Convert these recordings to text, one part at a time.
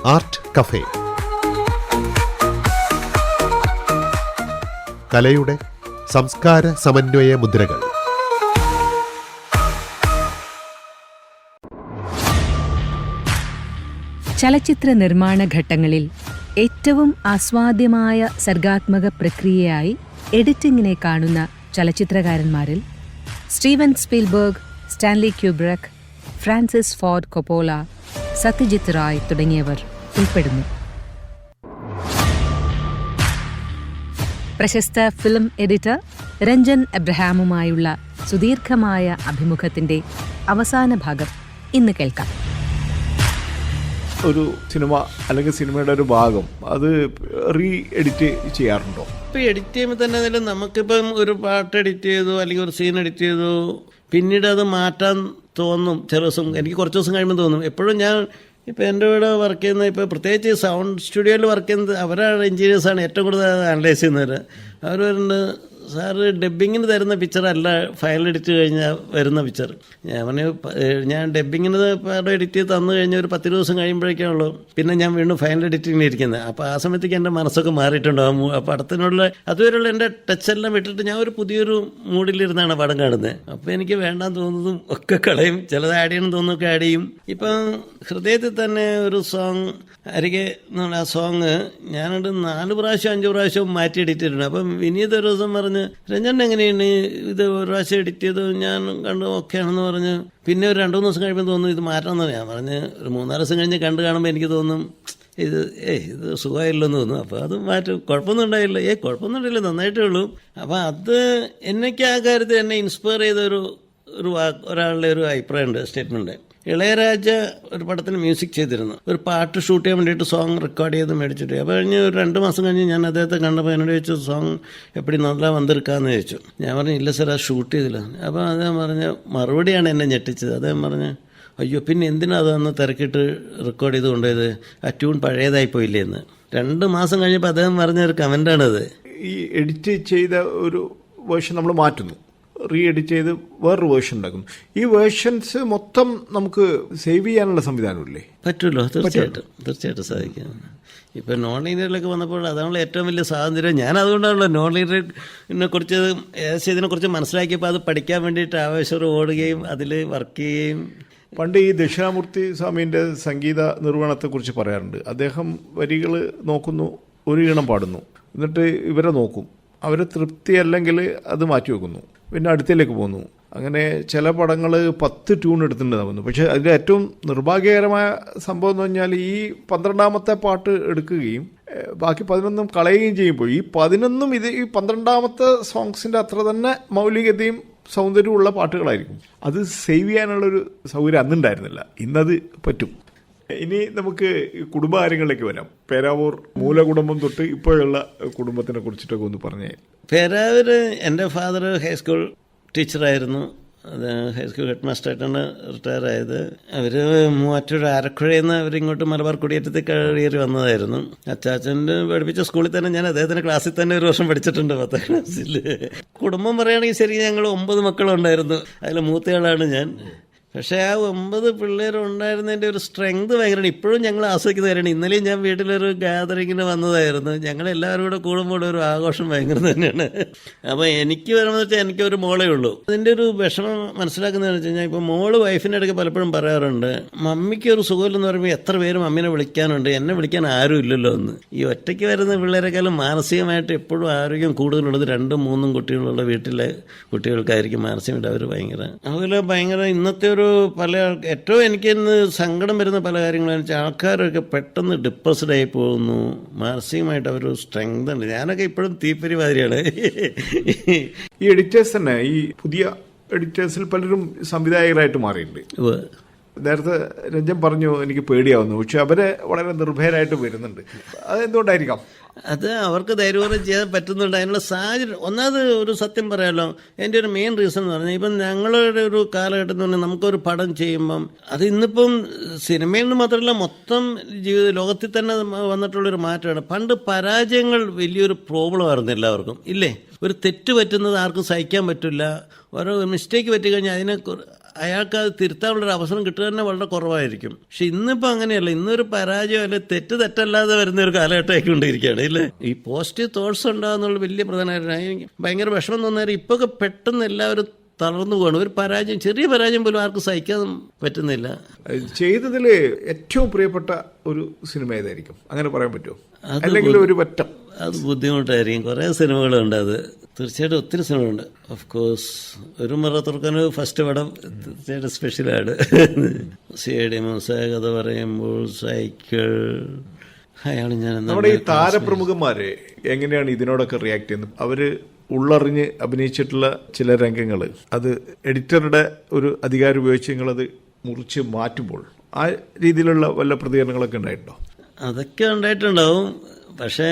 Art cafe. കലയുടെ സംസ്കാര സമന്വയ മുദ്രകൾ. ചലച്ചിത്ര നിർമ്മാണ ഘട്ടങ്ങളിൽ ഏറ്റവും ആസ്വാദ്യമായ സർഗാത്മക പ്രക്രിയയായി എഡിറ്റിംഗിനെ കാണുന്ന ചലച്ചിത്രകാരന്മാരിൽ Steven Spielberg, Stanley Kubrick, Francis Ford Coppola, Satyajit Ray തുടങ്ങിയവർ ഉൾപ്പെടുന്നു. പ്രശസ്ത ഫിലിം എഡിറ്റർ രഞ്ജൻ എബ്രഹാമുമായുള്ള സുദീർഘമായ അഭിമുഖത്തിന്റെ അവസാന ഭാഗം ഇന്ന് കേൾക്കാം. ഒരു സിനിമ അല്ലെങ്കിൽ സിനിമയുടെ ഒരു ഭാഗം അത് റീ എഡിറ്റ് ചെയ്യാറുണ്ടോ? ഇപ്പോൾ എഡിറ്റ് ചെയ്യുമ്പോൾ തന്നെ നമുക്കിപ്പം ഒരു പാട്ട് എഡിറ്റ് ചെയ്തു അല്ലെങ്കിൽ ഒരു സീൻ എഡിറ്റ് ചെയ്തു, പിന്നീട് അത് മാറ്റാൻ തോന്നും. ചില ദിവസം എനിക്ക് കുറച്ച് ദിവസം കഴിയുമ്പോൾ തോന്നും. എപ്പോഴും ഞാൻ ഇപ്പോൾ എൻ്റെ ഇവിടെ വർക്ക് ചെയ്യുന്ന, ഇപ്പോൾ പ്രത്യേകിച്ച് സൗണ്ട് സ്റ്റുഡിയോയിൽ വർക്ക് ചെയ്യുന്നത് അവരാണ്, എഞ്ചിനീയേഴ്സാണ് ഏറ്റവും കൂടുതൽ അനലൈസ് ചെയ്യുന്നവർ. അവർ പറയുന്നത്, സാറ് ഡബ്ബിങ്ങിന് തരുന്ന പിക്ചറല്ല ഫയൽ എഡിറ്റ് കഴിഞ്ഞാൽ വരുന്ന പിക്ചർ. ഞാൻ ഡബ്ബിങ്ങിന് പടം എഡിറ്റ് ചെയ്ത് തന്നു കഴിഞ്ഞാൽ ഒരു 10 ദിവസം കഴിയുമ്പോഴേക്കാണുള്ളൂ പിന്നെ ഞാൻ വീണ്ടും ഫൈനൽ എഡിറ്റിങ്ങിന് ഇരിക്കുന്നത്. അപ്പോൾ ആ സമയത്തേക്ക് എൻ്റെ മനസ്സൊക്കെ മാറിയിട്ടുണ്ടാകും. ആ പടത്തിനുള്ള അതുവരെയുള്ള എൻ്റെ ടച്ചെല്ലാം വിട്ടിട്ട് ഞാൻ ഒരു പുതിയൊരു മൂഡിലിരുന്നാണ് പടം കാണുന്നത്. അപ്പോൾ എനിക്ക് വേണ്ടാന്ന് തോന്നുന്നതും ഒക്കെ കളയും, ചിലത് ആഡ് ചെയ്യണം തോന്നുന്നൊക്കെ ആഡ് ചെയ്യും. ഇപ്പം ഹൃദയത്തിൽ തന്നെ ഒരു സോങ് അരികെ എന്നുള്ള ആ സോങ് ഞാനത് 4 പ്രാവശ്യം 5 പ്രാവശ്യം മാറ്റി എഡിറ്റ് ചെയ്തിട്ടുണ്ട്. അപ്പം വിനീത് ഒരു ദിവസം പറഞ്ഞ്, രഞ്ജൻ എങ്ങനെയാണ് ഇത് ഒരു പ്രാവശ്യം എഡിറ്റ് ചെയ്ത് ഞാൻ കണ്ടു ഓക്കെ ആണെന്ന് പറഞ്ഞ്, പിന്നെ ഒരു 2-3 ദിവസം കഴിയുമ്പോൾ തോന്നുന്നു ഇത് മാറ്റണമെന്ന്. ഞാൻ പറഞ്ഞ് ഒരു 3-4 ദിവസം കഴിഞ്ഞ് കണ്ടു കാണുമ്പോൾ എനിക്ക് തോന്നും ഇത് സുഖമായില്ലോ എന്ന് തോന്നും. അപ്പോൾ അത് മാറ്റും. കുഴപ്പമൊന്നും ഉണ്ടായില്ല, കുഴപ്പമൊന്നും ഉണ്ടായില്ല, നന്നായിട്ടേ ഉള്ളൂ. അപ്പോൾ അത് എനിക്ക് ആ കാര്യത്തിൽ എന്നെ ഇൻസ്പയർ ചെയ്ത ഒരാളുടെ ഒരു അഭിപ്രായമുണ്ട്, സ്റ്റേറ്റ്മെൻറ്റ്. ഇളയരാജ ഒരു പടത്തിന് മ്യൂസിക് ചെയ്തിരുന്നു. ഒരു പാട്ട് ഷൂട്ട് ചെയ്യാൻ വേണ്ടിയിട്ട് സോങ് റെക്കോർഡ് ചെയ്ത് മേടിച്ചിട്ട്. അപ്പോൾ കഴിഞ്ഞ് ഒരു 2 മാസം കഴിഞ്ഞ് ഞാൻ അദ്ദേഹത്തെ കണ്ടപ്പോൾ എന്നോട് ചോദിച്ചു, സോങ് എപ്പടി നല്ല വന്നിരിക്കാമെന്ന് ചോദിച്ചു. ഞാൻ പറഞ്ഞു, ഇല്ല സാർ അത് ഷൂട്ട് ചെയ്തില്ല. അപ്പോൾ അദ്ദേഹം പറഞ്ഞ മറുപടിയാണ് എന്നെ ഞെട്ടിച്ചത്. അദ്ദേഹം പറഞ്ഞ്, അയ്യോ പിന്നെ എന്തിനാ അതൊന്ന് തിരക്കിയിട്ട് റെക്കോർഡ് ചെയ്ത് കൊണ്ടുപോയത്, ആ ട്യൂൺ പഴയതായി പോയില്ലേ എന്ന്. 2 മാസം കഴിഞ്ഞപ്പോൾ അദ്ദേഹം പറഞ്ഞ ഒരു കമൻ്റാണത്. ഈ എഡിറ്റ് ചെയ്ത ഒരു വേർഷൻ നമ്മൾ മാറ്റുന്നു, റീ എഡിറ്റ് ചെയ്ത് വേറൊരു വേർഷൻ ഉണ്ടാക്കുന്നു. ഈ വേർഷൻസ് മൊത്തം നമുക്ക് സേവ് ചെയ്യാനുള്ള സംവിധാനമില്ലേ? പറ്റുമല്ലോ, തീർച്ചയായിട്ടും സാധിക്കും. ഇപ്പം നോൺ ലീനിയറിലൊക്കെ വന്നപ്പോൾ അതാണല്ലോ ഏറ്റവും വലിയ സ്വാതന്ത്ര്യം. ഞാൻ അതുകൊണ്ടാണല്ലോ നോൺ ലീനിയറിനെ കുറിച്ച് ഏകദേശം ഇതിനെക്കുറിച്ച് മനസ്സിലാക്കിയപ്പോൾ അത് പഠിക്കാൻ വേണ്ടിയിട്ട് ആവേശം ഓടുകയും അതിൽ വർക്ക് ചെയ്യുകയും. പണ്ട് ഈ ദക്ഷിണാമൂർത്തി സ്വാമീൻ്റെ സംഗീത നിർവഹണത്തെക്കുറിച്ച് പറയാറുണ്ട്. അദ്ദേഹം വരികൾ നോക്കുന്നു, ഒരു ഈണം പാടുന്നു, എന്നിട്ട് ഇവരെ നോക്കും, അവരെ തൃപ്തി അല്ലെങ്കിൽ അത് മാറ്റി വെക്കുന്നു, പിന്നെ അടുത്തേക്ക് പോകുന്നു. അങ്ങനെ ചില പടങ്ങൾ 10 ട്യൂൺ എടുത്തിട്ടുണ്ടാവുന്നു. പക്ഷേ അതിൽ ഏറ്റവും നിർഭാഗ്യകരമായ സംഭവം എന്ന് പറഞ്ഞാൽ ഈ 12ാമത്തെ പാട്ട് എടുക്കുകയും ബാക്കി 11 കളയുകയും ചെയ്യുമ്പോൾ ഈ 11 ഇത് ഈ 12ാമത്തെ സോങ്സിൻ്റെ അത്ര തന്നെ മൗലികതയും സൗന്ദര്യമുള്ള പാട്ടുകളായിരിക്കും. അത് സേവ് ചെയ്യാനുള്ളൊരു സൗകര്യം അന്നുണ്ടായിരുന്നില്ല, ഇന്നത് പറ്റും. ഇനി നമുക്ക് കുടുംബകാര്യങ്ങളിലേക്ക് വരാം. പേരാവൂർ മൂലകുടുംബം തൊട്ട് ഇപ്പോഴുള്ള കുടുംബത്തിനെ കുറിച്ചിട്ടൊക്കെ ഒന്ന് പറഞ്ഞേ. പേരാവൂർ എൻ്റെ ഫാദർ ഹൈസ്കൂൾ ടീച്ചറായിരുന്നു. അത് ഹൈസ്കൂൾ ഹെഡ് മാസ്റ്ററായിട്ടാണ് റിട്ടയർ ആയത്. അവർ മൂവാറ്റൂർ ആരക്കുഴയിൽ നിന്ന് അവരിങ്ങോട്ട് മലബാർ കുടിയേറ്റത്തിൽ കയറി വന്നതായിരുന്നു. അച്ചാച്ചൻ്റെ പഠിപ്പിച്ച സ്കൂളിൽ തന്നെ ഞാൻ അദ്ദേഹത്തിൻ്റെ ക്ലാസ്സിൽ തന്നെ 1 വർഷം പഠിച്ചിട്ടുണ്ട്, 10ാം ക്ലാസ്സിൽ. കുടുംബം പറയുകയാണെങ്കിൽ ശരി, ഞങ്ങൾ 9 മക്കളുണ്ടായിരുന്നു. അതിൽ മൂത്തയാളാണ് ഞാൻ. പക്ഷേ ആ 9 പിള്ളേരുണ്ടായിരുന്നതിൻ്റെ ഒരു സ്ട്രെങ്ത് ഭയങ്കരമാണ്. ഇപ്പോഴും ഞങ്ങൾ ആസ്വദിക്കുന്ന കാര്യമാണ്. ഇന്നലെയും ഞാൻ വീട്ടിലൊരു ഗാദറിങ്ങിന് വന്നതായിരുന്നു. ഞങ്ങളെല്ലാവരും കൂടെ കൂടുമ്പോൾ ഒരു ആഘോഷം ഭയങ്കര തന്നെയാണ്. അപ്പോൾ എനിക്ക് വരുമ്പോൾ വെച്ചാൽ എനിക്കൊരു മോളേ ഉള്ളൂ. അതിൻ്റെ ഒരു വിഷമം മനസ്സിലാക്കുന്നതെന്ന് വെച്ച് കഴിഞ്ഞാൽ, ഇപ്പോൾ മോള് വൈഫിൻ്റെ അടുക്ക് പലപ്പോഴും പറയാറുണ്ട്, മമ്മിക്ക് ഒരു സുഖമില്ലെന്ന് പറയുമ്പോൾ എത്ര പേര് മമ്മീനെ വിളിക്കാനുണ്ട്, എന്നെ വിളിക്കാൻ ആരും ഇല്ലല്ലോ എന്ന്. ഈ ഒറ്റയ്ക്ക് വരുന്ന പിള്ളേരെക്കാളും മാനസികമായിട്ട് എപ്പോഴും ആരോഗ്യം കൂടുതലുള്ളത് 2-3 കുട്ടികളുള്ള വീട്ടിലെ കുട്ടികൾക്കായിരിക്കും മാനസികമായിട്ട്. അവർ അതുപോലെ ഭയങ്കര ഇന്നത്തെ പല ഏറ്റവും എനിക്ക് ഇന്ന് സങ്കടം വരുന്ന പല കാര്യങ്ങളും വെച്ചാൽ ആൾക്കാരൊക്കെ പെട്ടെന്ന് ഡിപ്രസ്ഡ് ആയി പോകുന്നു. മാനസികമായിട്ട് അവരൊരു സ്ട്രെങ്ത് ഉണ്ട്. ഞാനൊക്കെ ഇപ്പോഴും തീപ്പരി മാതിരിയാണ്. ഈ എഡിറ്റേഴ്സ് തന്നെ, ഈ പുതിയ എഡിറ്റേഴ്സിൽ പലരും സംവിധായകരായിട്ട് മാറിയിട്ടുണ്ട്. നേരത്തെ രഞ്ജൻ പറഞ്ഞു എനിക്ക് പേടിയാവുന്നു, പക്ഷെ അവരെ വളരെ നിർഭയരായിട്ട് വരുന്നുണ്ട്. അതെന്തുകൊണ്ടായിരിക്കാം? അത് അവർക്ക് ധൈര്യപൂർവ്വം ചെയ്യാൻ പറ്റുന്നുണ്ട്. അതിനുള്ള സാഹചര്യം ഒന്നാമത് ഒരു സത്യം പറയാമല്ലോ, എൻ്റെ ഒരു മെയിൻ റീസൺ എന്ന് പറഞ്ഞാൽ, ഇപ്പം ഞങ്ങളുടെ ഒരു കാലഘട്ടം എന്ന് പറഞ്ഞാൽ നമുക്കൊരു പടം ചെയ്യുമ്പം അത് ഇന്നിപ്പം സിനിമയിൽ നിന്ന് മാത്രമല്ല മൊത്തം ലോകത്തിൽ തന്നെ വന്നിട്ടുള്ളൊരു മാറ്റമാണ്. പണ്ട് പരാജയങ്ങൾ വലിയൊരു പ്രോബ്ലം ആയിരുന്നു എല്ലാവർക്കും, ഇല്ലേ? ഒരു തെറ്റ് പറ്റുന്നത് ആർക്കും സഹിക്കാൻ പറ്റില്ല. ഓരോ മിസ്റ്റേക്ക് പറ്റിക്കഴിഞ്ഞാൽ അയാൾക്ക് അത് തിരുത്താനുള്ളൊരു അവസരം കിട്ടുക തന്നെ വളരെ കുറവായിരിക്കും. പക്ഷെ ഇന്നിപ്പോൾ അങ്ങനെയല്ല. ഇന്നൊരു പരാജയം അല്ലെ തെറ്റല്ലാതെ വരുന്ന ഒരു കാലഘട്ടമാക്കി കൊണ്ടിരിക്കുകയാണ് ഇല്ലേ. ഈ പോസിറ്റീവ് തോട്ട്സ് ഉണ്ടാകുന്നുള്ള വലിയ പ്രധാനമായിട്ട് എനിക്ക് ഭയങ്കര വിഷമം തോന്നാറ്. ഇപ്പോൾ പെട്ടെന്ന് എല്ലാവരും തളർന്നു പോകണം. ഒരു പരാജയം, ചെറിയ പരാജയം പോലും ആർക്കും സഹിക്കാൻ പറ്റുന്നില്ല. ചെയ്തതിൽ ഏറ്റവും പ്രിയപ്പെട്ട ഒരു സിനിമ ഏതായിരിക്കും, അങ്ങനെ പറയാൻ പറ്റുമോ? അല്ലെങ്കിൽ ഒരു പറ്റം അത് ബുദ്ധിമുട്ടായിരിക്കും. കുറേ സിനിമകളുണ്ട്. അത് തീർച്ചയായിട്ടും ഒത്തിരി സിനിമകളുണ്ട്. ഓഫ് കോഴ്സ് ഒരു മറ തുറക്കാൻ ഫസ്റ്റ് പടം തീർച്ചയായിട്ടും സ്പെഷ്യലാണ്. CID മൂസ കഥ പറയുമ്പോൾ, സൈക്കിൾ, അയാൾ ഞാൻ നമ്മുടെ ഈ താരപ്രമുഖന്മാര് എങ്ങനെയാണ് ഇതിനോടൊക്കെ റിയാക്ട് ചെയ്യുന്നത്? അവര് ഉള്ളറിഞ്ഞ് അഭിനയിച്ചിട്ടുള്ള ചില രംഗങ്ങൾ അത് എഡിറ്ററുടെ ഒരു അധികാരം ഉപയോഗിച്ച് നിങ്ങളത് മുറിച്ച് മാറ്റുമ്പോൾ ആ രീതിയിലുള്ള വല്ല പ്രതികരണങ്ങളൊക്കെ ഉണ്ടായിട്ടുണ്ടോ? അതൊക്കെ ഉണ്ടായിട്ടുണ്ടാവും. പക്ഷേ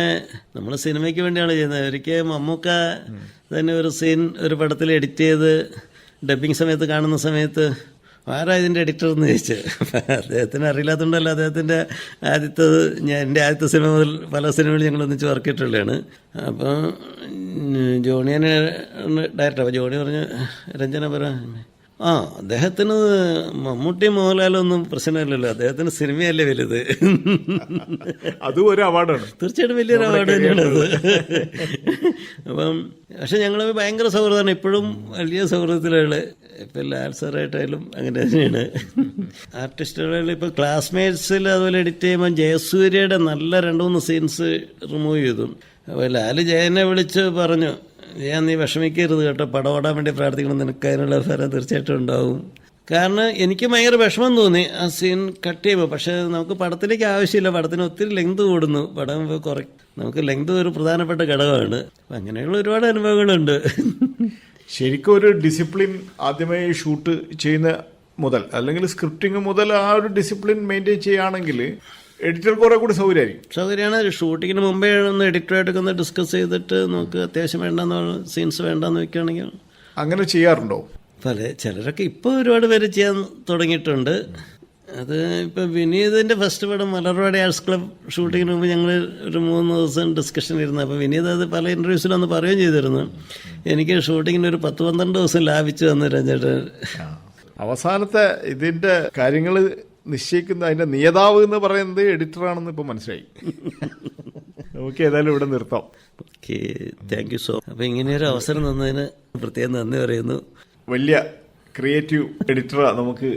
നമ്മൾ സിനിമയ്ക്ക് വേണ്ടിയാണ് ചെയ്യുന്നത്. ഒരിക്കൽ മമ്മൂക്ക തന്നെ ഒരു സീൻ ഒരു പടത്തിൽ എഡിറ്റ് ചെയ്ത് ഡബ്ബിങ് സമയത്ത് കാണുന്ന സമയത്ത് ആരാ ഇതിൻ്റെ എഡിറ്റർ എന്ന് ചോദിച്ചു. അദ്ദേഹത്തിന് അറിയില്ലാത്തതുകൊണ്ടല്ല, അദ്ദേഹത്തിൻ്റെ എൻ്റെ ആദ്യത്തെ സിനിമ മുതൽ പല സിനിമകളും ഞങ്ങൾ ഒന്നിച്ച് വർക്ക് ചെയ്തിട്ടുള്ളതാണ്. അപ്പം ജോണിയാണ് ഡയറക്ടർ. അപ്പോൾ ജോണി പറഞ്ഞു, രഞ്ജന പറ, അദ്ദേഹത്തിന് മമ്മൂട്ടി മോഹൻലാലൊന്നും പ്രശ്നമില്ലല്ലോ, അദ്ദേഹത്തിന് സിനിമയല്ലേ വലുത്. അതും ഒരു അവാർഡാണ്. തീർച്ചയായിട്ടും വലിയൊരു അവാർഡ് തന്നെയാണ് അത്. അപ്പം പക്ഷെ ഞങ്ങൾ ഭയങ്കര സൗഹൃദമാണ്. ഇപ്പോഴും വലിയ സൗഹൃദത്തിലുള്ള. ഇപ്പം ലാൽ സാറായിട്ടായാലും അങ്ങനെ തന്നെയാണ്. ആർട്ടിസ്റ്റുകളിൽ ഇപ്പോൾ ക്ലാസ്മേറ്റ്സിൽ അതുപോലെ എഡിറ്റ് ചെയ്യുമ്പോൾ ജയസൂര്യയുടെ നല്ല 2-3 സീൻസ് റിമൂവ് ചെയ്തു. അപ്പോൾ ലാൽ ജയനെ വിളിച്ച് പറഞ്ഞു, നീ വിഷമിക്കരുത് കേട്ടോ, പടം ഓടാൻ വേണ്ടി പ്രാർത്ഥിക്കണം, നിനക്ക് അതിനുള്ള ഫലം തീർച്ചയായിട്ടും ഉണ്ടാവും. കാരണം എനിക്ക് ഭയങ്കര വിഷമം തോന്നി ആ സീൻ കട്ട് ചെയ്യുമ്പോൾ. പക്ഷേ നമുക്ക് പടത്തിലേക്ക് ആവശ്യമില്ല, പടത്തിന് ഒത്തിരി ലെങ്ത് കൂടുന്നു. പടം നമുക്ക് ലെങ്ത് ഒരു പ്രധാനപ്പെട്ട ഘടകമാണ്. അങ്ങനെയുള്ള ഒരുപാട് അനുഭവങ്ങളുണ്ട്. ശരിക്കും ഒരു ഡിസിപ്ലിൻ ആദ്യമേ ഷൂട്ട് ചെയ്യുന്ന മുതൽ അല്ലെങ്കിൽ സ്ക്രിപ്റ്റിംഗ് മുതൽ ആ ഒരു ഡിസിപ്ലിൻ മെയിൻറ്റെയിൻ ചെയ്യുകയാണെങ്കിൽ എഡിറ്റർ കുറെ കൂടി സൗകര്യമാണ്. ഷൂട്ടിങ്ങിന് മുമ്പേ ഒന്ന് എഡിറ്ററായിട്ടൊക്കെ ഒന്ന് ഡിസ്കസ് ചെയ്തിട്ട് നമുക്ക് അത്യാവശ്യം വേണ്ടെന്ന് സീൻസ് വേണ്ടെന്ന് വെക്കുകയാണെങ്കിൽ അങ്ങനെ ചെയ്യാറുണ്ടോ? ചിലരൊക്കെ ഇപ്പോൾ ഒരുപാട് പേര് ചെയ്യാൻ തുടങ്ങിയിട്ടുണ്ട്. അത് ഇപ്പോൾ വിനീതിൻ്റെ ഫസ്റ്റ് പടം മലർവാടി ആർട്സ് ക്ലബ് ഷൂട്ടിങ്ങിന് മുമ്പ് ഞങ്ങൾ ഒരു 3 ദിവസം ഡിസ്കഷൻ ഇരുന്നു. അപ്പോൾ വിനീത് അത് പല ഇൻ്റർവ്യൂസിലും ഒന്ന് പറയുകയും ചെയ്തിരുന്നു, എനിക്ക് ഷൂട്ടിങ്ങിന് ഒരു 10-12 ദിവസം ലാഭിച്ചു വന്നു രഞ്ജേട്ടൻ. അവസാനത്തെ ഇതിൻ്റെ കാര്യങ്ങൾ നിശ്ചയിക്കുന്ന അതിൻ്റെ നിയതാവ് എന്ന് പറയുന്നത് എഡിറ്ററാണെന്ന് ഇപ്പോൾ മനസ്സിലായി. നമുക്ക് ഏതായാലും ഇവിടെ നിർത്താം. Okay, thank you so. അപ്പോൾ ഇങ്ങനെയൊരു അവസരം തന്നതിന് പ്രത്യേകം നന്ദി പറയുന്നു. വലിയ ക്രിയേറ്റീവ് എഡിറ്ററാണ് നമുക്ക്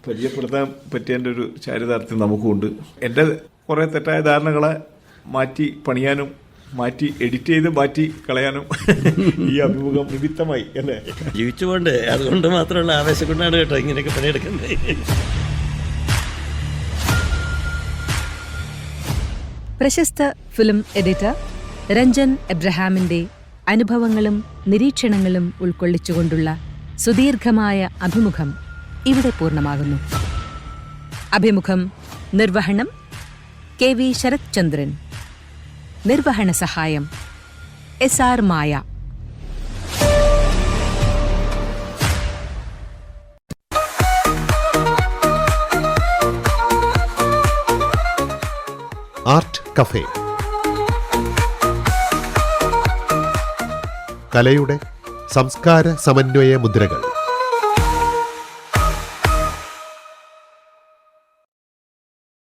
പരിചയപ്പെടുത്താൻ പറ്റിയതിൻ്റെ ഒരു ചാരിതാർത്ഥ്യം നമുക്കുണ്ട്. എൻ്റെ കുറേ തെറ്റായ ധാരണകളെ മാറ്റി പണിയാനും മാറ്റി എഡിറ്റ് ചെയ്ത് മാറ്റി കളയാനും ഈ അഭിമുഖം നിമിത്തമായി അല്ലേ? ജീവിച്ചുകൊണ്ട് അതുകൊണ്ട് മാത്രമുള്ള ആവേശം കൊണ്ടാണ് കേട്ടോ ഇങ്ങനെയൊക്കെ പണിയെടുക്കുന്നത്. പ്രശസ്ത ഫിലിം എഡിറ്റർ രഞ്ജൻ എബ്രഹാമിന്റെ അനുഭവങ്ങളും നിരീക്ഷണങ്ങളും ഉൾക്കൊള്ളിച്ചുകൊണ്ടുള്ള സുദീർഘമായ അഭിമുഖം ഇവിടെ പൂർണ്ണമാകുന്നു. അഭിമുഖം നിർവഹണം KV ശരത് ചന്ദ്രൻ. നിർവഹണ സഹായം SR മായ. Art cafe. കലയുടെ സംസ്കാര സമന്വയ മുദ്രകൾ.